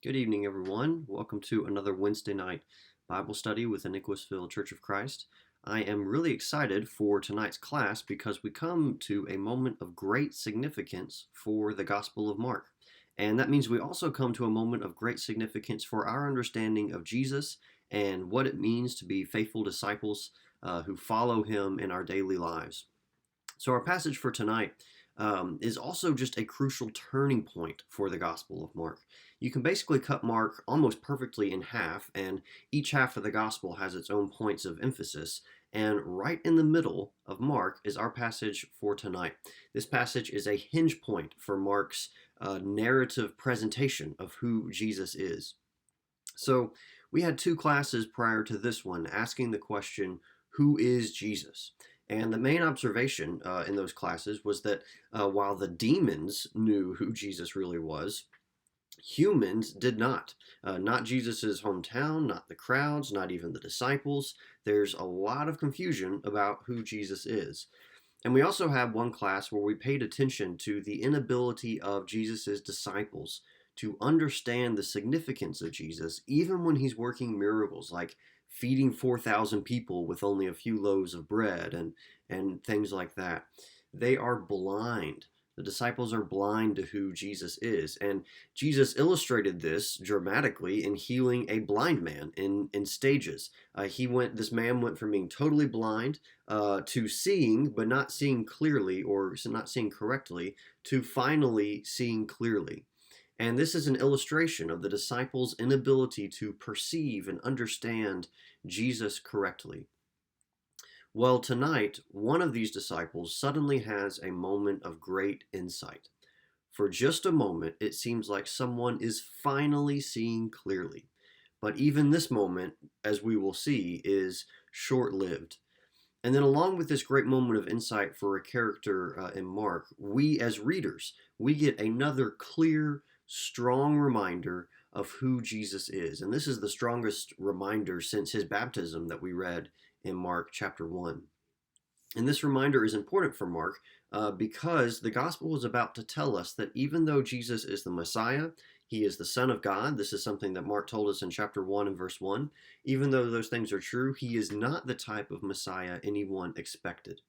Good evening, everyone. Welcome to another Wednesday night Bible study with the Nicholasville Church of Christ. I am really excited for tonight's class because we come to a moment of great significance for the Gospel of Mark. And that means we also come to a moment of great significance for our understanding of Jesus and what it means to be faithful disciples who follow him in our daily lives. So, our passage for tonight is also just a crucial turning point for the Gospel of Mark. You can basically cut Mark almost perfectly in half, and each half of the Gospel has its own points of emphasis. And right in the middle of Mark is our passage for tonight. This passage is a hinge point for Mark's narrative presentation of who Jesus is. So, we had two classes prior to this one asking the question, who is Jesus? And the main observation in those classes was that while the demons knew who Jesus really was, humans did not. Not Jesus' hometown, not the crowds, not even the disciples. There's a lot of confusion about who Jesus is. And we also had one class where we paid attention to the inability of Jesus' disciples to understand the significance of Jesus, even when he's working miracles like feeding 4,000 people with only a few loaves of bread and things like that. They are blind. The disciples are blind to who Jesus is. And Jesus illustrated this dramatically in healing a blind man in stages. This man went from being totally blind to seeing, but not seeing clearly or not seeing correctly, to finally seeing clearly. And this is an illustration of the disciples' inability to perceive and understand Jesus correctly. Well, tonight, one of these disciples suddenly has a moment of great insight. For just a moment, it seems like someone is finally seeing clearly. But even this moment, as we will see, is short lived. And then, along with this great moment of insight for a character in Mark, we as readers, we get another clear, strong reminder of who Jesus is. And this is the strongest reminder since his baptism that we read in Mark chapter 1. And this reminder is important for Mark because the gospel is about to tell us that even though Jesus is the Messiah, he is the Son of God. This is something that Mark told us in chapter 1 and verse 1. Even though those things are true, he is not the type of Messiah anyone expected.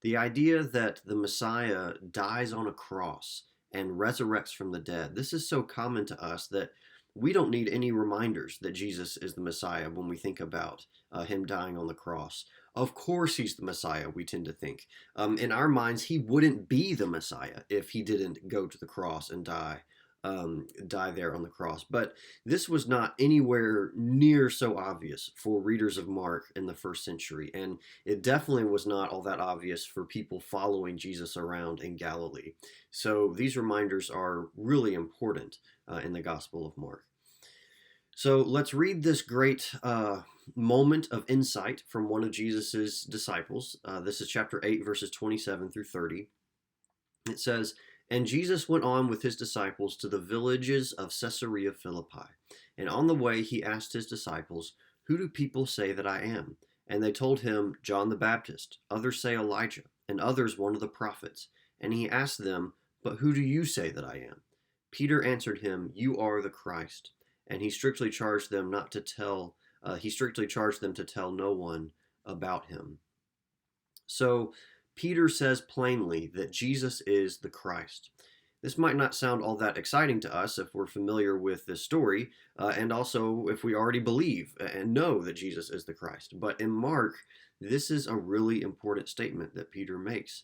The idea that the Messiah dies on a cross and resurrects from the dead, this is so common to us that we don't need any reminders that Jesus is the Messiah when we think about him dying on the cross. Of course, he's the Messiah, we tend to think. In our minds, he wouldn't be the Messiah if he didn't go to the cross and die there on the cross. But this was not anywhere near so obvious for readers of Mark in the first century, and it definitely was not all that obvious for people following Jesus around in Galilee. So these reminders are really important in the Gospel of Mark. So let's read this great moment of insight from one of Jesus's disciples. This is chapter 8, verses 27 through 30. It says, "And Jesus went on with his disciples to the villages of Caesarea Philippi. And on the way he asked his disciples, 'Who do people say that I am?' And they told him, 'John the Baptist. Others say Elijah, and others one of the prophets.' And he asked them, 'But who do you say that I am?' Peter answered him, 'You are the Christ.' And he strictly charged them to tell no one about him." So Peter says plainly that Jesus is the Christ. This might not sound all that exciting to us if we're familiar with this story, and also if we already believe and know that Jesus is the Christ. But in Mark, this is a really important statement that Peter makes.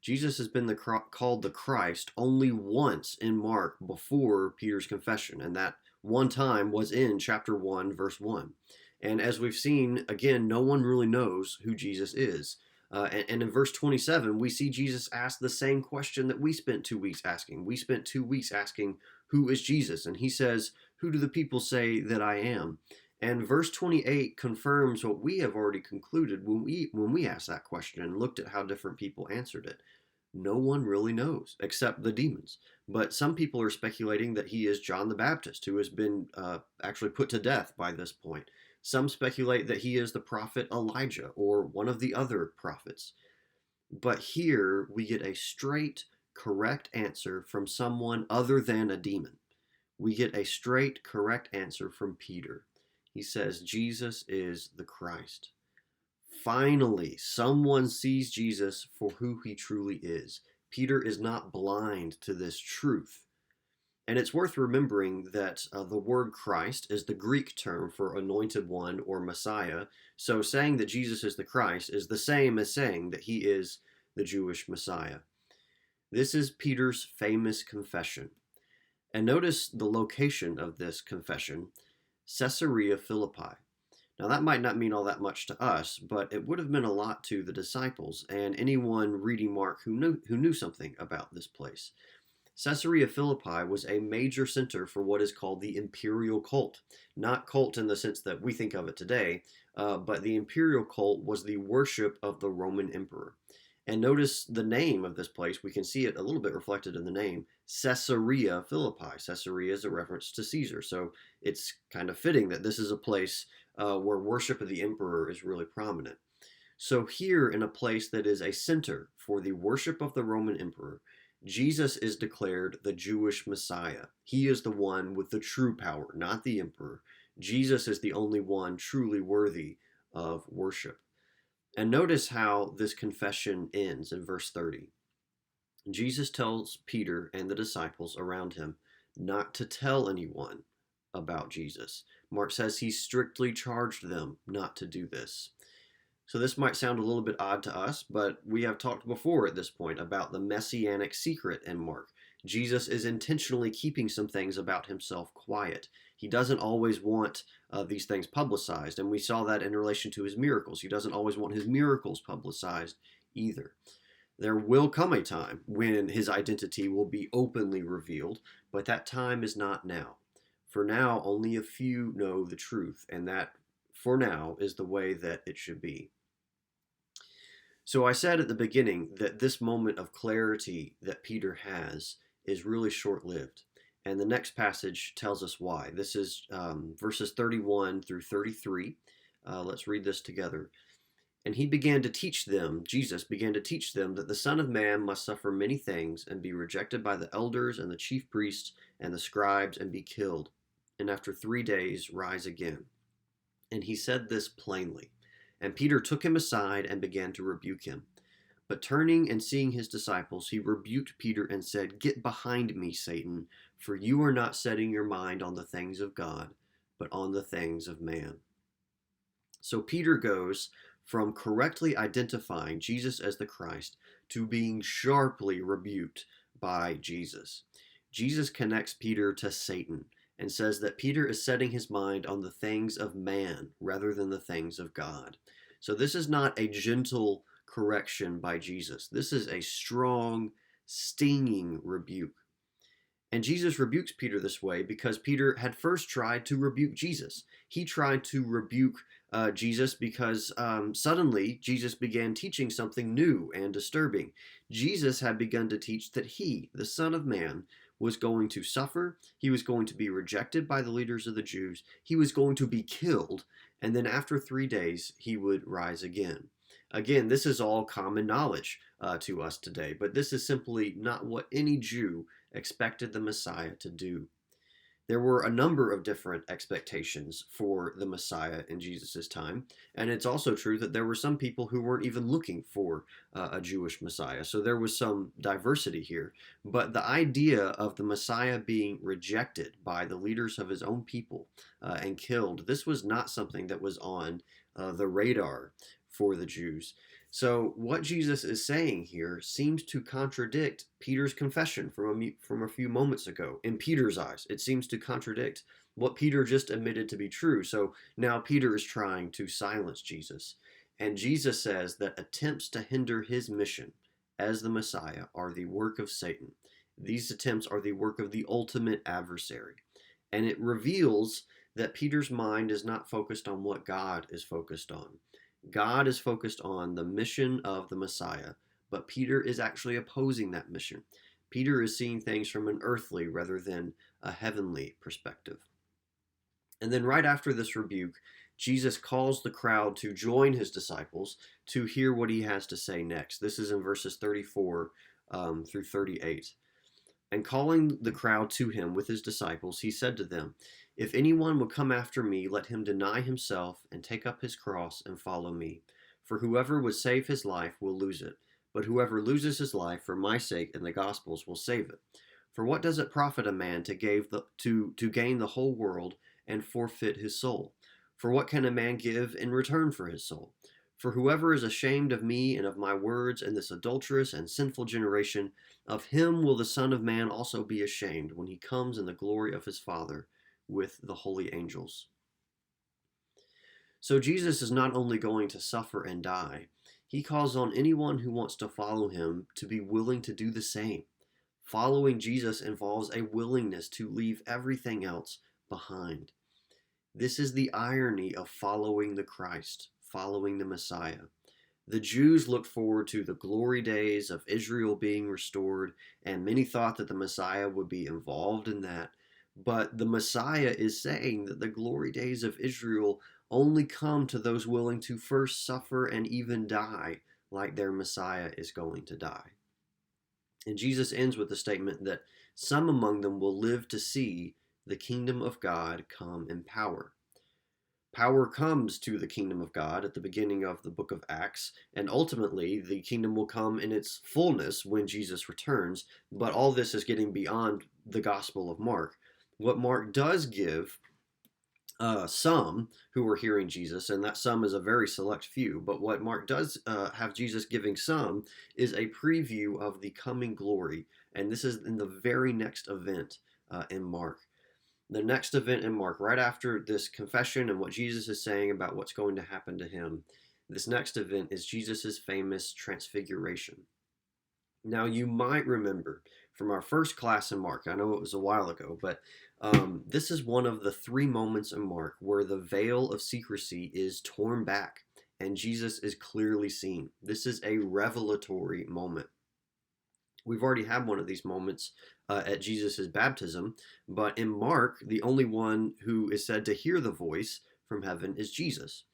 Jesus has been called the Christ only once in Mark before Peter's confession, and that one time was in chapter 1, verse 1. And as we've seen, again, no one really knows who Jesus is. And in verse 27, we see Jesus ask the same question that we spent 2 weeks asking. We spent 2 weeks asking, who is Jesus? And he says, who do the people say that I am? And verse 28 confirms what we have already concluded when we asked that question and looked at how different people answered it. No one really knows, except the demons. But some people are speculating that he is John the Baptist, who has been actually put to death by this point. Some speculate that he is the prophet Elijah or one of the other prophets. But here we get a straight, correct answer from someone other than a demon. we get a straight, correct answer from Peter. He says, Jesus is the Christ. Finally, someone sees Jesus for who he truly is. Peter is not blind to this truth. And it's worth remembering that the word Christ is the Greek term for anointed one or Messiah. So saying that Jesus is the Christ is the same as saying that he is the Jewish Messiah. This is Peter's famous confession. And notice the location of this confession, Caesarea Philippi. Now, that might not mean all that much to us, but it would have meant a lot to the disciples and anyone reading Mark who knew something about this place. Caesarea Philippi was a major center for what is called the imperial cult. Not cult in the sense that we think of it today, but the imperial cult was the worship of the Roman emperor. And notice the name of this place. We can see it a little bit reflected in the name, Caesarea Philippi. Caesarea is a reference to Caesar, so it's kind of fitting that this is a place where worship of the emperor is really prominent. So here, in a place that is a center for the worship of the Roman emperor, Jesus is declared the Jewish Messiah. He is the one with the true power, not the emperor. Jesus is the only one truly worthy of worship. And notice how this confession ends in verse 30. Jesus tells Peter and the disciples around him not to tell anyone about Jesus. Mark says he strictly charged them not to do this. So this might sound a little bit odd to us, but we have talked before at this point about the messianic secret in Mark. Jesus is intentionally keeping some things about himself quiet. He doesn't always want these things publicized, and we saw that in relation to his miracles. He doesn't always want his miracles publicized either. There will come a time when his identity will be openly revealed, but that time is not now. For now, only a few know the truth, and that, for now, is the way that it should be. So I said at the beginning that this moment of clarity that Peter has is really short-lived. And the next passage tells us why. This is verses 31 through 33. Let's read this together. And he began to teach them, Jesus began to teach them, that the Son of Man must suffer many things and be rejected by the elders and the chief priests and the scribes and be killed, and after 3 days rise again. And he said this plainly. And Peter took him aside and began to rebuke him. But turning and seeing his disciples, he rebuked Peter and said, "Get behind me, Satan, for you are not setting your mind on the things of God, but on the things of man." So Peter goes from correctly identifying Jesus as the Christ to being sharply rebuked by Jesus. Jesus connects Peter to Satan and says that Peter is setting his mind on the things of man rather than the things of God. So this is not a gentle correction by Jesus. This is a strong, stinging rebuke. And Jesus rebukes Peter this way because Peter had first tried to rebuke Jesus. He tried to rebuke Jesus because suddenly Jesus began teaching something new and disturbing. Jesus had begun to teach that he, the Son of Man, was going to suffer, he was going to be rejected by the leaders of the Jews, he was going to be killed, and then after 3 days he would rise again. Again, this is all common knowledge to us today, but this is simply not what any Jew expected the Messiah to do. There were a number of different expectations for the Messiah in Jesus' time, and it's also true that there were some people who weren't even looking for a Jewish Messiah, so there was some diversity here. But the idea of the Messiah being rejected by the leaders of his own people and killed, this was not something that was on the radar for the Jews. So what Jesus is saying here seems to contradict Peter's confession from a few moments ago. In Peter's eyes, it seems to contradict what Peter just admitted to be true. So now Peter is trying to silence Jesus. And Jesus says that attempts to hinder his mission as the Messiah are the work of Satan. These attempts are the work of the ultimate adversary. And it reveals that Peter's mind is not focused on what God is focused on. God is focused on the mission of the Messiah, but Peter is actually opposing that mission. Peter is seeing things from an earthly rather than a heavenly perspective. And then right after this rebuke, Jesus calls the crowd to join his disciples to hear what he has to say next. This is in verses 34 through 38. And calling the crowd to him with his disciples, he said to them, "If anyone would come after me, let him deny himself and take up his cross and follow me. For whoever would save his life will lose it, but whoever loses his life for my sake and the gospel's will save it. For what does it profit a man to gain the whole world and forfeit his soul? For what can a man give in return for his soul? For whoever is ashamed of me and of my words in this adulterous and sinful generation, of him will the Son of Man also be ashamed when he comes in the glory of his Father with the holy angels." So Jesus is not only going to suffer and die, he calls on anyone who wants to follow him to be willing to do the same. Following Jesus involves a willingness to leave everything else behind. This is the irony of following the Christ, following the Messiah. The Jews looked forward to the glory days of Israel being restored, and many thought that the Messiah would be involved in that. But the Messiah is saying that the glory days of Israel only come to those willing to first suffer and even die like their Messiah is going to die. And Jesus ends with the statement that some among them will live to see the kingdom of God come in power. Power comes to the kingdom of God at the beginning of the book of Acts, and ultimately the kingdom will come in its fullness when Jesus returns, but all this is getting beyond the Gospel of Mark. What Mark does give some who are hearing Jesus, and that some is a very select few, but what Mark does have Jesus giving some is a preview of the coming glory, and this is in the very next event in Mark. The next event in Mark, right after this confession and what Jesus is saying about what's going to happen to him, this next event is Jesus' famous transfiguration. Now, you might remember from our first class in Mark, I know it was a while ago, but this is one of the three moments in Mark where the veil of secrecy is torn back and Jesus is clearly seen. This is a revelatory moment. We've already had one of these moments at Jesus' baptism, but in Mark, the only one who is said to hear the voice from heaven is Jesus.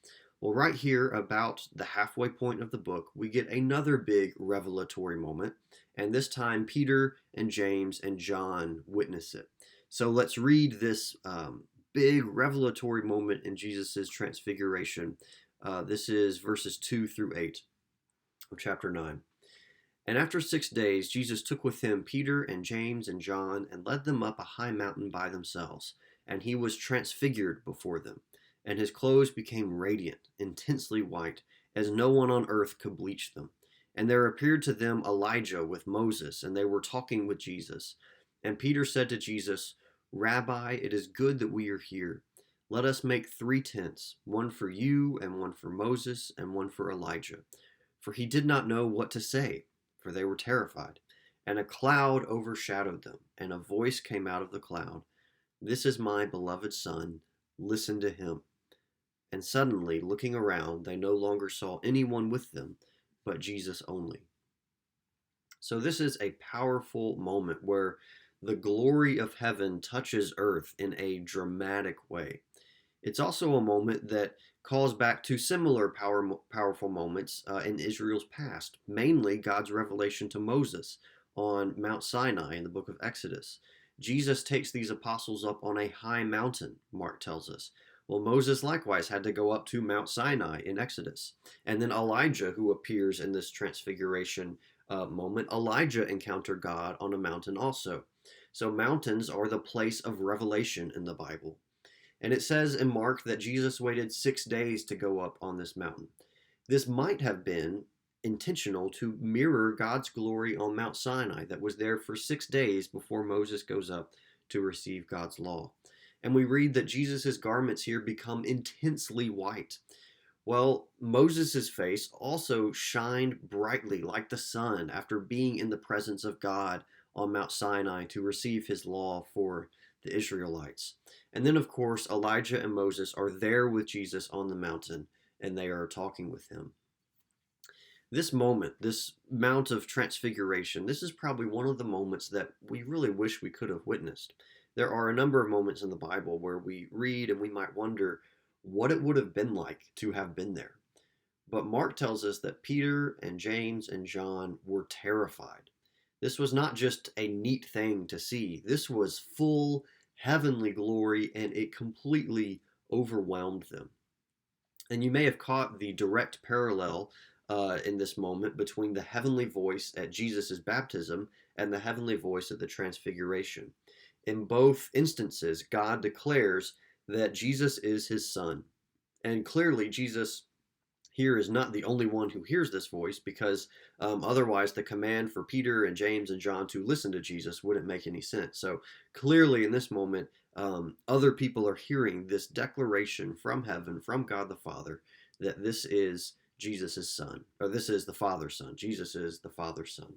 Well, right here, about the halfway point of the book, we get another big revelatory moment, and this time Peter and James and John witness it. So let's read this big revelatory moment in Jesus' transfiguration. This is verses 2 through 8 of chapter 9. "And after 6 days, Jesus took with him Peter and James and John and led them up a high mountain by themselves, and he was transfigured before them. And his clothes became radiant, intensely white, as no one on earth could bleach them. And there appeared to them Elijah with Moses, and they were talking with Jesus. And Peter said to Jesus, 'Rabbi, it is good that we are here. Let us make 3 tents, one for you, and one for Moses, and one for Elijah.' For he did not know what to say, for they were terrified. And a cloud overshadowed them, and a voice came out of the cloud, 'This is my beloved Son, listen to him.' And suddenly, looking around, they no longer saw anyone with them, but Jesus only." So this is a powerful moment where the glory of heaven touches earth in a dramatic way. It's also a moment that calls back to similar powerful moments in Israel's past, mainly God's revelation to Moses on Mount Sinai in the book of Exodus. Jesus takes these apostles up on a high mountain, Mark tells us. Well, Moses likewise had to go up to Mount Sinai in Exodus. And then Elijah, who appears in this transfiguration moment, Elijah encountered God on a mountain also. So mountains are the place of revelation in the Bible. And it says in Mark that Jesus waited 6 days to go up on this mountain. This might have been intentional to mirror God's glory on Mount Sinai that was there for 6 days before Moses goes up to receive God's law. And we read that Jesus' garments here become intensely white. Well, Moses' face also shined brightly like the sun after being in the presence of God on Mount Sinai to receive his law for the Israelites. And then, of course, Elijah and Moses are there with Jesus on the mountain, and they are talking with him. This moment, this Mount of Transfiguration, this is probably one of the moments that we really wish we could have witnessed. There are a number of moments in the Bible where we read and we might wonder what it would have been like to have been there. But Mark tells us that Peter and James and John were terrified. This was not just a neat thing to see. This was full heavenly glory, and it completely overwhelmed them. And you may have caught the direct parallel in this moment between the heavenly voice at Jesus' baptism and the heavenly voice at the transfiguration. In both instances, God declares that Jesus is his son. And clearly, Jesus here is not the only one who hears this voice, because otherwise the command for Peter and James and John to listen to Jesus wouldn't make any sense. So clearly in this moment, other people are hearing this declaration from heaven, from God the Father, that this is Jesus' son, or this is the Father's son. Jesus is the Father's son.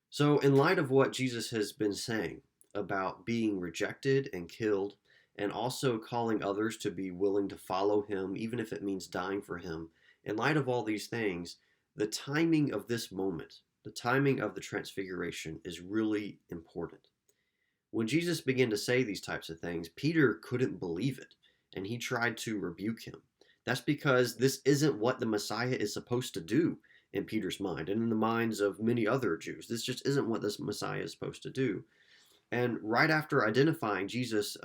So in light of what Jesus has been saying about being rejected and killed, and also calling others to be willing to follow him, even if it means dying for him. In light of all these things, the timing of this moment, the timing of the transfiguration, is really important. When Jesus began to say these types of things, Peter couldn't believe it, and he tried to rebuke him. That's because this isn't what the Messiah is supposed to do in Peter's mind, and in the minds of many other Jews. This just isn't what this Messiah is supposed to do. And right after identifying Jesus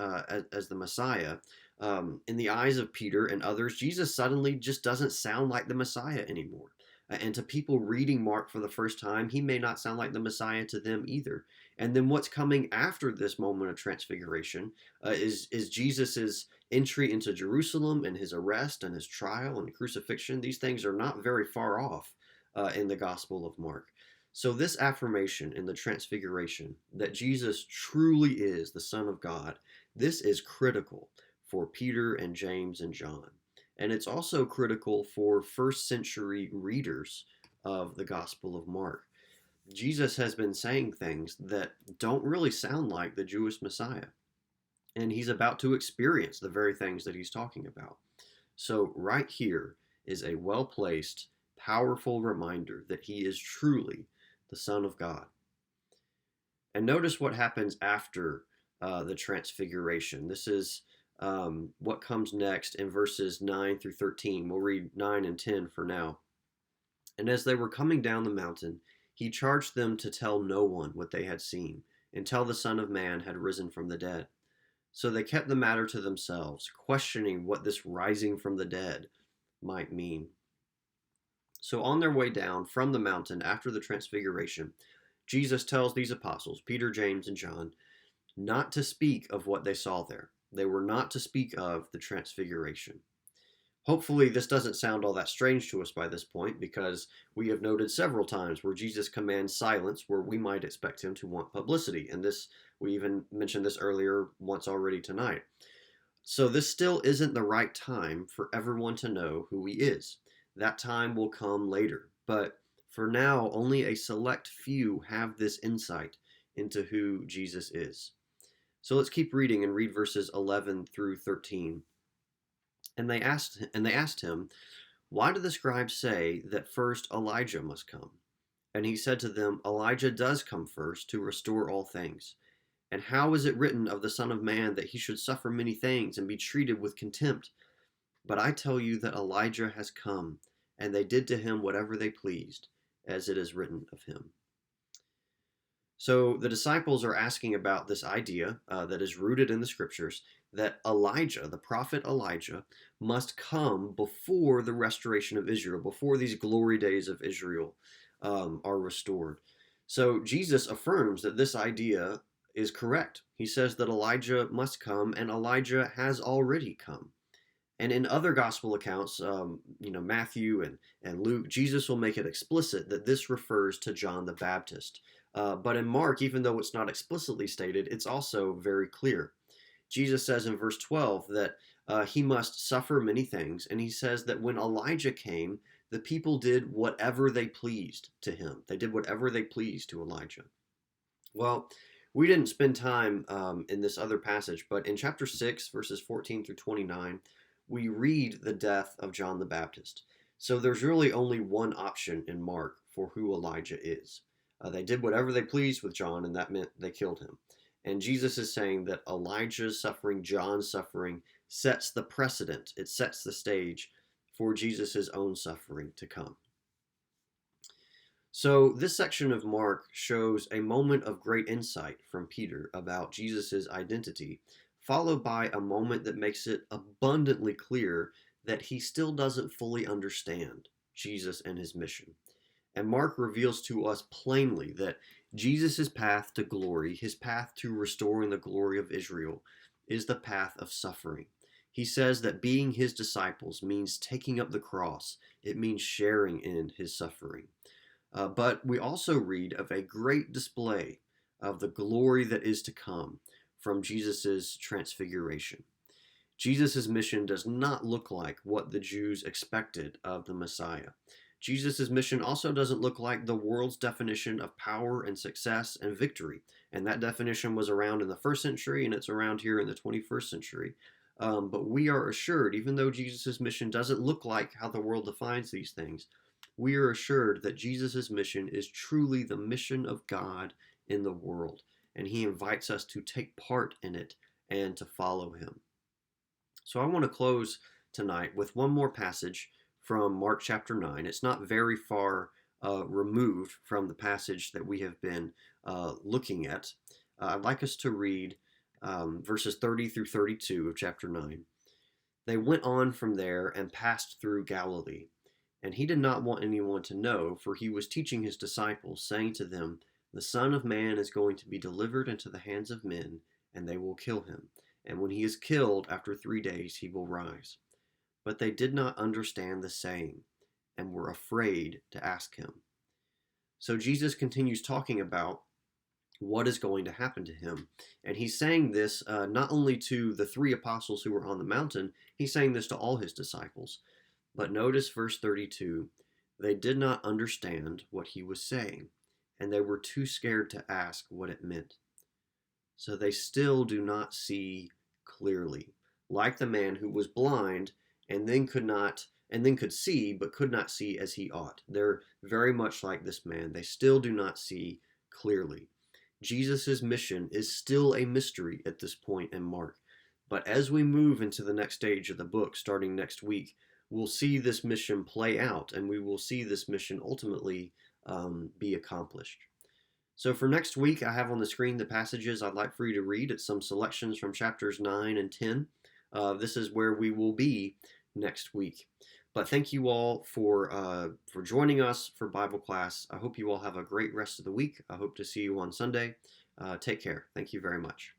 as the Messiah, in the eyes of Peter and others, Jesus suddenly just doesn't sound like the Messiah anymore. And to people reading Mark for the first time, he may not sound like the Messiah to them either. And then what's coming after this moment of transfiguration is Jesus's entry into Jerusalem and his arrest and his trial and crucifixion. These things are not very far off in the Gospel of Mark. So this affirmation in the transfiguration that Jesus truly is the Son of God, this is critical for Peter and James and John. And it's also critical for first century readers of the Gospel of Mark. Jesus has been saying things that don't really sound like the Jewish Messiah. And he's about to experience the very things that he's talking about. So right here is a well-placed, powerful reminder that he is truly the Son of God. And notice what happens after the transfiguration. This is what comes next in verses 9 through 13. We'll read 9 and 10 for now. And as they were coming down the mountain, he charged them to tell no one what they had seen, until the Son of Man had risen from the dead. So they kept the matter to themselves, questioning what this rising from the dead might mean. So on their way down from the mountain after the transfiguration, Jesus tells these apostles, Peter, James, and John, not to speak of what they saw there. They were not to speak of the transfiguration. Hopefully this doesn't sound all that strange to us by this point, because we have noted several times where Jesus commands silence where we might expect him to want publicity. And this, we even mentioned this earlier once already tonight. So this still isn't the right time for everyone to know who he is. That time will come later, but for now, only a select few have this insight into who Jesus is. So let's keep reading and read verses 11 through 13. And they asked him, "Why do the scribes say that first Elijah must come?" And he said to them, "Elijah does come first to restore all things. And how is it written of the Son of Man that he should suffer many things and be treated with contempt? But I tell you that Elijah has come, and they did to him whatever they pleased, as it is written of him." So the disciples are asking about this idea that is rooted in the scriptures, that Elijah, the prophet Elijah, must come before the restoration of Israel, before these glory days of Israel are restored. So Jesus affirms that this idea is correct. He says that Elijah must come, and Elijah has already come. And in other gospel accounts, Matthew and Luke, Jesus will make it explicit that this refers to John the Baptist. But in Mark, even though it's not explicitly stated, it's also very clear. Jesus says in verse 12 that he must suffer many things, and he says that when Elijah came, the people did whatever they pleased to him. They did whatever they pleased to Elijah. Well, we didn't spend time in this other passage, but in chapter 6, verses 14 through 29, we read the death of John the Baptist. So there's really only one option in Mark for who Elijah is. They did whatever they pleased with John, and that meant they killed him. And Jesus is saying that Elijah's suffering, John's suffering, sets the precedent. It sets the stage for Jesus' own suffering to come. So, this section of Mark shows a moment of great insight from Peter about Jesus' identity, followed by a moment that makes it abundantly clear that he still doesn't fully understand Jesus and his mission. And Mark reveals to us plainly that Jesus' path to glory, his path to restoring the glory of Israel, is the path of suffering. He says that being his disciples means taking up the cross, it means sharing in his suffering. But we also read of a great display of the glory that is to come from Jesus' transfiguration. Jesus' mission does not look like what the Jews expected of the Messiah. Jesus' mission also doesn't look like the world's definition of power and success and victory. And that definition was around in the first century and it's around here in the 21st century. But we are assured, even though Jesus' mission doesn't look like how the world defines these things, we are assured that Jesus' mission is truly the mission of God in the world. And he invites us to take part in it and to follow him. So I want to close tonight with one more passage from Mark chapter 9. It's not very far removed from the passage that we have been looking at. I'd like us to read verses 30 through 32 of chapter 9. They went on from there and passed through Galilee. And he did not want anyone to know, for he was teaching his disciples, saying to them, "The Son of Man is going to be delivered into the hands of men, and they will kill him. And when he is killed, after 3 days he will rise." But they did not understand the saying, and were afraid to ask him. So Jesus continues talking about what is going to happen to him. And he's saying this not only to the 3 apostles who were on the mountain, he's saying this to all his disciples. But notice verse 32, they did not understand what he was saying, and they were too scared to ask what it meant. So they still do not see clearly, like the man who was blind and then could see but could not see as he ought. They're very much like this man. They still do not see clearly. Jesus' mission is still a mystery at this point in Mark. But as we move into the next stage of the book, starting next week, we'll see this mission play out, and we will see this mission ultimately be accomplished. So for next week, I have on the screen the passages I'd like for you to read. It's some selections from chapters 9 and 10. This is where we will be next week. But thank you all for joining us for Bible class. I hope you all have a great rest of the week. I hope to see you on Sunday. Take care. Thank you very much.